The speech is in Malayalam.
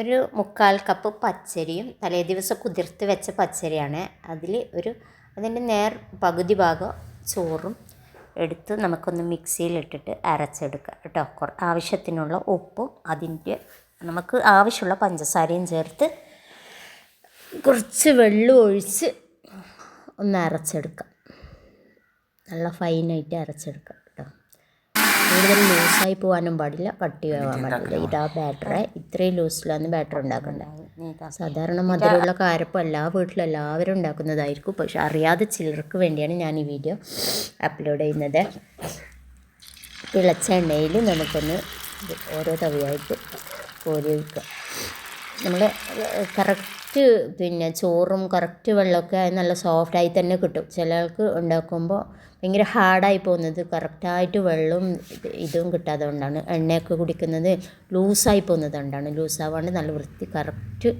ഒരു 3/4 കപ്പ് പച്ചരിയും തലേദിവസം കുതിർത്ത് വെച്ച പച്ചരിയാണ്. അതിൻ്റെ പകുതി ഭാഗം ചോറും എടുത്ത് നമുക്കൊന്ന് മിക്സിയിലിട്ടിട്ട് അരച്ചെടുക്കാം കേട്ടോ. ആവശ്യത്തിനുള്ള ഉപ്പും നമുക്ക് ആവശ്യമുള്ള പഞ്ചസാരയും ചേർത്ത് കുറച്ച് വെള്ളം ഒഴിച്ച് ഒന്ന് അരച്ചെടുക്കാം. നല്ല ഫൈനായിട്ട് അരച്ചെടുക്കാം കേട്ടോ. കൂടുതൽ ലൂസായി പോകാനും പാടില്ല, കട്ടിയാവാൻ പാടില്ല. ഇതാ ബാറ്റർ. ഇത്രയും ലൂസിലാണ് ബാറ്റർ ഉണ്ടാക്കേണ്ടത്. സാധാരണ മധുരമുള്ള കാരപ്പം എല്ലാ വീട്ടിലും എല്ലാവരും ഉണ്ടാക്കുന്നതായിരിക്കും. പക്ഷെ അറിയാതെ ചിലർക്ക് വേണ്ടിയാണ് ഞാൻ ഈ വീഡിയോ അപ്ലോഡ് ചെയ്യുന്നത്. തിളച്ച എണ്ണയിൽ നമുക്കൊന്ന് ഓരോ തവിയായിട്ട് കോരി വയ്ക്കുക. നമ്മൾ കറക്റ്റ് ചോറും കറക്റ്റ് വെള്ളമൊക്കെ നല്ല സോഫ്റ്റായി തന്നെ കിട്ടും. ചില ആൾക്ക് ഉണ്ടാക്കുമ്പോൾ ഭയങ്കര ഹാർഡായി പോകുന്നത് കറക്റ്റായിട്ട് വെള്ളവും ഇതും കിട്ടാതെ കൊണ്ടാണ്. എണ്ണയൊക്കെ കുടിക്കുന്നത് ലൂസായി പോകുന്നത് കൊണ്ടാണ്. ലൂസാവാണ്ട് നല്ല കറക്റ്റ്